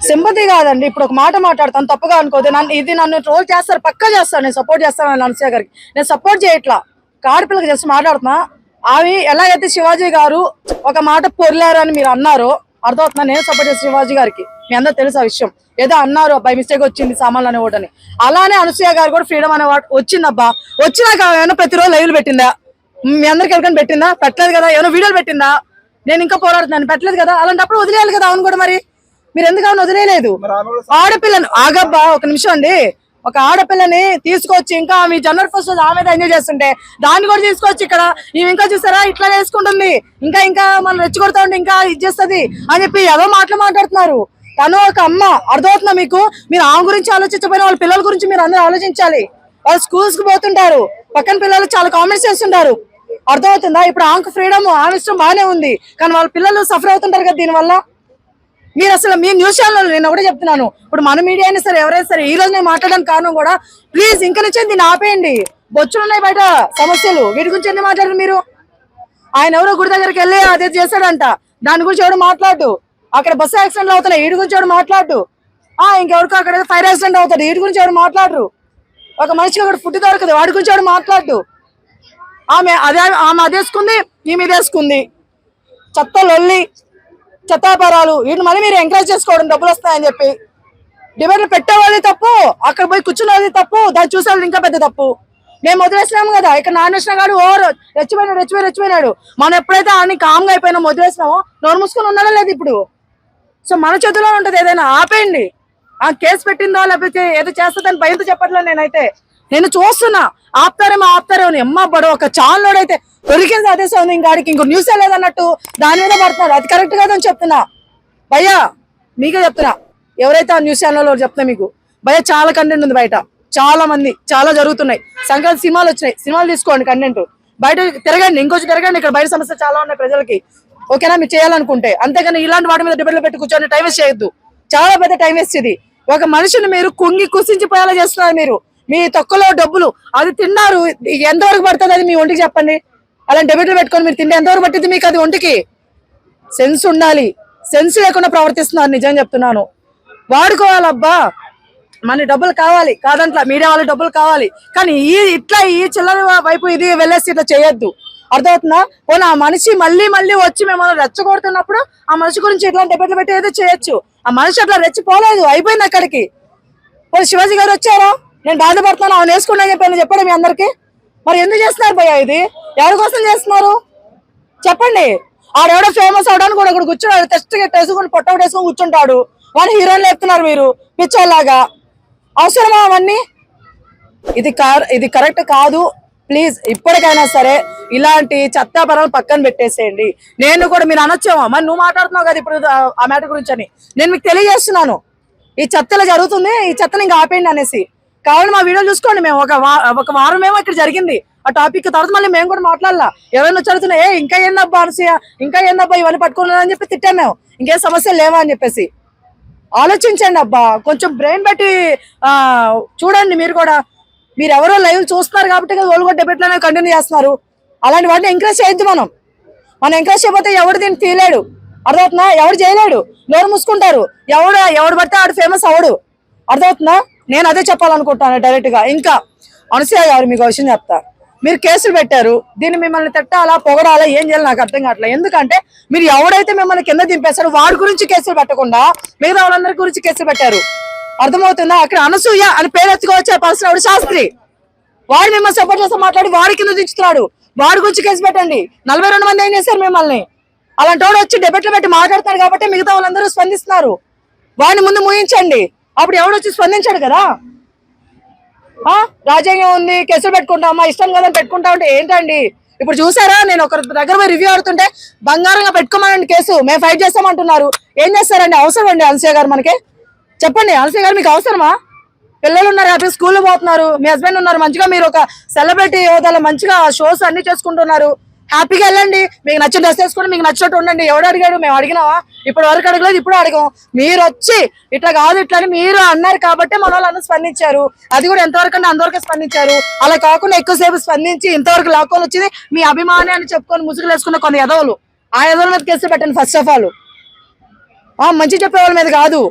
Sympathy కాదండి. ఇప్పుడు ఒక మాట మాట్లాడతాను, తప్పుగా అనుకోదు. నన్ను ట్రోల్ చేస్తారు, పక్కా చేస్తాను. నేను సపోర్ట్ చేస్తాను అనసూయ గారికి. నేను సపోర్ట్ చేయట్లా, ఆడపిల్లకి జస్ట్ మాట్లాడుతున్నా. అవి ఎలాగైతే శివాజీ గారు ఒక మాట పొర్లారు అని మీరు అన్నారు, అర్థమవుతున్నా. నేను సపోర్ట్ చేస్తాను శివాజీ గారికి. మీ అందరూ తెలుసు ఆ విషయం. ఏదో అన్నారు బై మిస్టేక్ వచ్చింది సామాన్లు అనే ఓటని. అలానే అనసూయ గారు కూడా ఫ్రీడమ్ అనే వచ్చిందబ్బా. వచ్చినాక ఏమైనా ప్రతిరోజు లైవ్లు పెట్టిందా? మీ అందరికి ఎవరికైనా పెట్టిందా? పెట్టలేదు కదా. ఏమైనా వీడియోలు పెట్టిందా? నేను ఇంకా పోరాడుతున్నాను, పెట్టలేదు కదా. అలాంటప్పుడు వదిలేయాలి కదా. అవును కూడా మరి మీరు ఎందుకు అవును వదిలేయలేదు? ఆడపిల్లను ఆగబ్బా, ఒక నిమిషం అండి. ఒక ఆడపిల్లని తీసుకొచ్చి ఇంకా మీ జనవరి 1 ఆమె ఎంజాయ్ చేస్తుంటే దాన్ని కూడా తీసుకొచ్చి ఇక్కడ ఇవి ఇంకా చూసారా ఇట్లా వేసుకుంటుంది, ఇంకా మనం రెచ్చగొడతా ఉంటే ఇంకా ఇది చేస్తుంది అని చెప్పి ఏదో మాట్లాడుతున్నారు. తను ఒక అమ్మ, అర్థమవుతుందా మీకు? మీరు ఆమె గురించి ఆలోచించకపోయినా వాళ్ళ పిల్లల గురించి మీరు అందరూ ఆలోచించాలి. వాళ్ళు స్కూల్స్ కి పోతుంటారు, పక్కన పిల్లలు చాలా కామెంట్స్ చేస్తుంటారు, అర్థమవుతుందా? ఇప్పుడు ఆమెకు ఫ్రీడమ్, ఆమె ఇష్టం బాగానే ఉంది, కానీ వాళ్ళ పిల్లలు సఫర్ అవుతుంటారు కదా దీనివల్ల. మీరు అసలు మీ న్యూస్ ఛానల్ నేను ఒకటే చెప్తున్నాను, ఇప్పుడు మన మీడియా అయినా సరే ఎవరైనా సరే ఈ రోజు నేను మాట్లాడడానికి కారణం కూడా ప్లీజ్ ఇంకా నుంచి దీన్ని ఆపేయండి. బొచ్చులున్నాయి బయట సమస్యలు, వీటి గురించి ఎందుకు మాట్లాడారు మీరు? ఆయన ఎవరో గుడి దగ్గరికి వెళ్ళి అదే చేశాడంట, దాని గురించి ఎవరు మాట్లాడు. అక్కడ బస్సు యాక్సిడెంట్లు అవుతున్నాయి, వీటి గురించి ఎవరు మాట్లాడు. ఇంకెవరికి అక్కడ ఫైర్ యాక్సిడెంట్ అవుతుంది, వీటి గురించి ఎవరు మాట్లాడరు. ఒక మనిషికి అక్కడ ఫుడ్ దొరకదు, వాడి గురించి ఎవరు మాట్లాడు. ఆమె అదేసుకుంది, ఈమె ఇదేసుకుంది. చెత్త లొల్లి, చెత్తాపరాలు, వీటిని మళ్ళీ మీరు ఎంకరేజ్ చేసుకోవడం డబ్బులు వస్తాయని చెప్పి. డిబేట్లు పెట్టేవాళ్ళది తప్పు, అక్కడ పోయి కూర్చున్నది తప్పు, దాన్ని చూసేవాళ్ళు ఇంకా పెద్ద తప్పు. మేము వదిలేసినాము కదా, ఇక్కడ నానేసిన గాడు ఓవర్ రెచ్చిపోయినాడు. మనం ఎప్పుడైతే ఆయన కామ్గా అయిపోయినా వదిలేసినామో నోరు మూసుకొని ఉన్నాడో లేదు ఇప్పుడు. సో మన చేతిలో ఉంటది, ఏదైనా ఆపేయండి. ఆ కేసు పెట్టిందో లేకపోతే ఏదో చేస్తుందని భయంతో చెప్పట్లేదు. నేను చూస్తున్నా ఆపుతారేమో అని. అమ్మ బడో ఒక ఛానల్ అయితే దొరికింది అదే సౌంది, ఇంకాడికి ఇంకో న్యూస్ లేదన్నట్టు దాని మీద పడుతున్నారు. అది కరెక్ట్ కాదని చెప్తున్నా భయ్యా, మీకే చెప్తున్నా. ఎవరైతే ఆ న్యూస్ ఛానల్లో చెప్తున్నా మీకు భయ్యా, చాలా కంటెంట్ ఉంది బయట, చాలా మంది చాలా జరుగుతున్నాయి. సంక్రాంతి సినిమాలు వచ్చినాయి, సినిమాలు తీసుకోండి, కంటెంట్ బయట తిరగండి, ఇంకొంచెం తిరగండి. ఇక్కడ బయట సమస్యలు చాలా ఉన్నాయి ప్రజలకి, ఓకేనా? మీరు చేయాలనుకుంటే. అంతేగాని ఇలాంటి వాటి మీద డిబేట్లు పెట్టి కూర్చొని టైం వేస్ట్ చేయొద్దు, చాలా పెద్ద టైం వేస్ట్ ఇది. ఒక మనిషిని మీరు కుసించిపోయేలా చేస్తున్నారు. మీరు మీ తొక్కలో డబ్బులు అది తిన్నారు, ఎంతవరకు పడుతుంది అది మీ ఒంటికి చెప్పండి. అలాంటి డెబిట్లు పెట్టుకొని మీరు తింటే ఎంతవరకు పట్టింది మీకు అది ఒంటికి? సెన్స్ ఉండాలి, సెన్స్ లేకుండా ప్రవర్తిస్తున్నారు. నిజం చెప్తున్నాను, వాడుకోవాలబ్బా. మన డబ్బులు కావాలి కాదంట్లా, మీడియా వాళ్ళ డబ్బులు కావాలి, కానీ ఈ చిల్లర వైపు ఇది వెళ్ళేసి ఇట్లా చేయొద్దు, అర్థమవుతుందా? పోనీ ఆ మనిషి మళ్ళీ వచ్చి మిమ్మల్ని రెచ్చగొడుతున్నప్పుడు ఆ మనిషి గురించి ఇట్లాంటి డెబేట్లు పెట్టి ఏదో చేయొచ్చు. ఆ మనిషి అట్లా రెచ్చిపోలేదు, అయిపోయింది అక్కడికి. పోనీ శివాజీ గారు వచ్చారా, నేను బాధపడుతున్నాను అవును వేసుకున్నా చెప్పాడు మీ అందరికి. మరి ఎందుకు చేస్తున్నారు భయ్యా? ఇది ఎవరి కోసం చేస్తున్నారు చెప్పండి? ఆడెవడో ఫేమస్ అవడానికి కూడా ఇక్కడ కూర్చున్నాడు, టెస్ట్ వేసుకుని పొట్ట వేసుకొని కూర్చుంటాడు, వాళ్ళు హీరోయిన్లు చెప్తున్నారు మీరు పిచ్చోళ్ళలాగా. అవసరమా అవన్నీ? ఇది కరెక్ట్ కాదు. ప్లీజ్ ఇప్పటికైనా సరే ఇలాంటి చెత్తాపరాలు పక్కన పెట్టేసేయండి. నేను కూడా మీరు అనొచ్చేమో, మరి నువ్వు మాట్లాడుతున్నావు కదా ఇప్పుడు ఆ మ్యాటర్ గురించి అని. నేను మీకు తెలియజేస్తున్నాను, ఈ చెత్తలో జరుగుతుంది, ఈ చెత్తని ఇంకా ఆపేయండి అనేసి. కావాలి మా వీడియో చూసుకోండి. మేము ఒక వారం ఏమో ఇక్కడ జరిగింది ఆ టాపిక్, తర్వాత మళ్ళీ మేము కూడా మాట్లాడాలా. ఎవరైనా చదువుతున్నా ఇంకా ఏందబ్బా అనసూయ, ఇంకా ఏందబ్బా ఇవన్నీ పట్టుకున్నారని చెప్పి తిట్టాం మేము. ఇంకేం సమస్యలు లేవా అని చెప్పేసి. ఆలోచించండి అబ్బా, కొంచెం బ్రెయిన్ పెట్టి చూడండి. మీరు కూడా మీరు ఎవరో లైవ్ చూస్తున్నారు కాబట్టి కదా వాళ్ళు కూడా డిబేట్లు అనేవి కంటిన్యూ చేస్తున్నారు. అలాంటి వాటిని ఎంకరేజ్ చేయొద్దు. మనం ఎంకరేజ్ చేయకపోతే ఎవరు దీన్ని తీయలేడు, అర్థమవుతుందా? ఎవరు చేయలేడు, నోరు మూసుకుంటారు. ఎవడు పడితే ఆడు ఫేమస్ అవడు, అర్థమవుతుందా? నేను అదే చెప్పాలనుకుంటాను డైరెక్ట్ గా. ఇంకా అనసూయ గారు మీకు విషయం చెప్తా, మీరు కేసులు పెట్టారు, దీన్ని మిమ్మల్ని తిట్టాలా పొగడాలా ఏం చేయాలి నాకు అర్థం కావట్లేదు. ఎందుకంటే మీరు ఎవడైతే మిమ్మల్ని కింద దింపేస్తారో వాడి గురించి కేసులు పెట్టకుండా మిగతా వాళ్ళందరి గురించి కేసులు పెట్టారు, అర్థమవుతుందా? అక్కడ అనసూయ అని పేరు ఎత్తుకోవచ్చే పర్సన్ ఎవడు? శాస్త్రి. వాడు మిమ్మల్ని సపోర్ట్ చేస్తే మాట్లాడి వాడి కింద దించుతున్నాడు, వాడి గురించి కేసు పెట్టండి. 42 మంది ఏం చేశారు మిమ్మల్ని? అలాంటి వాడు వచ్చి డిబేట్లు పెట్టి మాట్లాడతారు కాబట్టి మిగతా వాళ్ళందరూ స్పందిస్తున్నారు. వాడిని ముందు ముగించండి, అప్పుడు ఎవడు వచ్చి స్పందించాడు కదా. రాజ్యాంగం ఉంది, కేసులు పెట్టుకుంటామా ఇష్టం కదా పెట్టుకుంటా ఉంటే ఏంటండి? ఇప్పుడు చూసారా, నేను ఒకరి దగ్గర పోయి రివ్యూ ఆడుతుంటే బంగారంగా పెట్టుకోమనండి కేసు, మేము ఫైట్ చేస్తామంటున్నారు. ఏం చేస్తారండి? అవసరం అండి అనసూయ గారు మనకి? చెప్పండి, అనసూయ గారు మీకు అవసరమా? పిల్లలు ఉన్నారు, హ్యాపీ స్కూల్ పోతున్నారు, మీ హస్బెండ్ ఉన్నారు, మంచిగా మీరు ఒక సెలబ్రిటీ హోదాలో మంచిగా షోస్ అన్ని చేసుకుంటున్నారు, హ్యాపీగా వెళ్ళండి. మీకు నచ్చిన డ్రెస్ వేసుకుని మీకు నచ్చినట్టు ఉండండి. ఎవడు అడిగాడు? మేము అడిగినావా? ఇప్పుడు వరకు అడగలేదు, ఇప్పుడు అడగం. మీరు వచ్చి ఇట్లా కాదు ఇట్లా అని మీరు అన్నారు కాబట్టి మన వాళ్ళు అందరూ స్పందించారు. అది కూడా ఎంతవరకు అంటే అంతవరకు స్పందించారు. అలా కాకుండా ఎక్కువసేపు స్పందించి ఇంతవరకు లాక్కొని వచ్చింది మీ అభిమాని అని చెప్పుకొని ముసుగులు వేసుకున్న కొన్ని ఎదవలు, ఆ ఎదల మీద కేసులు పెట్టండి ఫస్ట్ ఆఫ్ ఆల్. మంచి చెప్పే వాళ్ళ మీద కాదు,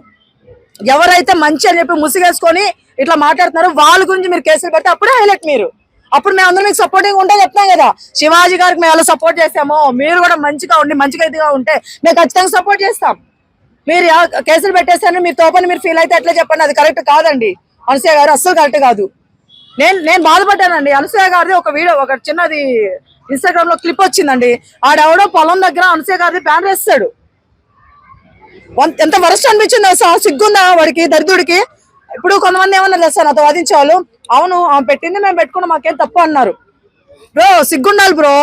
ఎవరైతే మంచి అని చెప్పి ముసిగేసుకొని ఇట్లా మాట్లాడుతున్నారో వాళ్ళ గురించి మీరు కేసులు పెడితే అప్పుడే హైలైట్ మీరు. అప్పుడు మేము అందరం మీకు సపోర్టింగ్ ఉంటే చెప్తాం కదా, శివాజీ గారికి మేము ఎలా సపోర్ట్ చేస్తామో మీరు కూడా మంచిగా ఉండి మంచిగా ఇదిగా ఉంటే మేము ఖచ్చితంగా సపోర్ట్ చేస్తాం. మీరు కేసులు పెట్టేస్తారని మీరు తోపని మీరు ఫీల్ అయితే ఎట్లా చెప్పండి, అది కరెక్ట్ కాదండి. అనసూయ గారు అస్సలు కరెక్ట్ కాదు. నేను బాధపడ్డానండి. అనసూయ గారిది ఒక వీడియో, ఒక చిన్నది ఇన్స్టాగ్రామ్ లో క్లిప్ వచ్చిందండి. ఆడెవడో పొలం దగ్గర అనసూయ గారిది బ్యాన్ వేస్తాడు. ఎంత వరస్ట్ అనిపించింది అసలు, సిగ్గుందా వాడికి దరిద్రుడికి. ఇప్పుడు కొంతమంది ఏమన్నారు సార్ నాతో వాదించే వాళ్ళు, అవును ఆమె పెట్టింది మేము పెట్టుకున్నాం మాకేం తప్పు అన్నారు. బ్రో సిగ్గుండాలి బ్రో,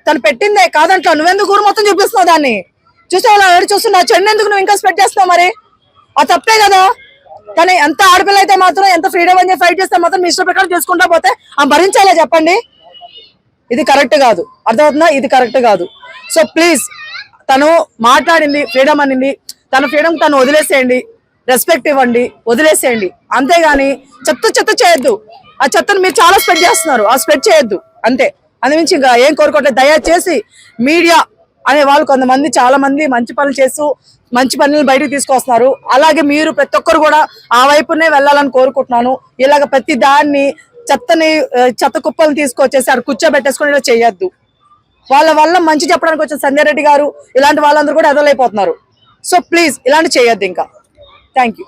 తను పెట్టిందే కాదంట, నువ్వెందుకు ఊరు మొత్తం చూపిస్తున్నావు దాన్ని. చూసే వాళ్ళు ఎవరు చూస్తున్నా, చెన్ను ఎందుకు నువ్వు ఇంకా స్పెట్ చేస్తావు, మరి ఆ తప్పే కదా. కానీ ఎంత ఆడపిల్ల అయితే మాత్రం, ఎంత ఫ్రీడమ్ అని ఫైట్ చేస్తే మాత్రం మీ ఇష్టం ప్రకారం చేసుకుంటా పోతే ఆ భరించాలా చెప్పండి. ఇది కరెక్ట్ కాదు, అర్థమవుతుందా, ఇది కరెక్ట్ కాదు. సో ప్లీజ్, తను మాట్లాడింది ఫ్రీడమ్ అనింది, తన ఫ్రీడమ్ తను వదిలేసేయండి, రెస్పెక్ట్ ఇవ్వండి, వదిలేసేయండి. అంతేగాని చెత్త చేయొద్దు. ఆ చెత్తను మీరు చాలా స్ప్రెడ్ చేస్తున్నారు, ఆ స్ప్రెడ్ చేయొద్దు అంతే. అందుమించి ఇంకా ఏం కోరుకోవట్లేదు. దయచేసి మీడియా అనే వాళ్ళు కొంతమంది చాలా మంది మంచి పనులు చేస్తూ మంచి పనులను బయటకు తీసుకొస్తున్నారు. అలాగే మీరు ప్రతి ఒక్కరు కూడా ఆ వైపునే వెళ్ళాలని కోరుకుంటున్నాను. ఇలాగ ప్రతి దాన్ని చెత్త కుప్పలను తీసుకొచ్చేసి అక్కడ కూర్చోబెట్టేసుకుని ఇలా చేయొద్దు. వాళ్ళ వల్ల మంచి చెప్పడానికి వచ్చిన సంజయ్ రెడ్డి గారు ఇలాంటి వాళ్ళందరూ కూడా ఎదలైపోతున్నారు. సో ప్లీజ్ ఇలాంటి చేయొద్దు ఇంకా. Thank you.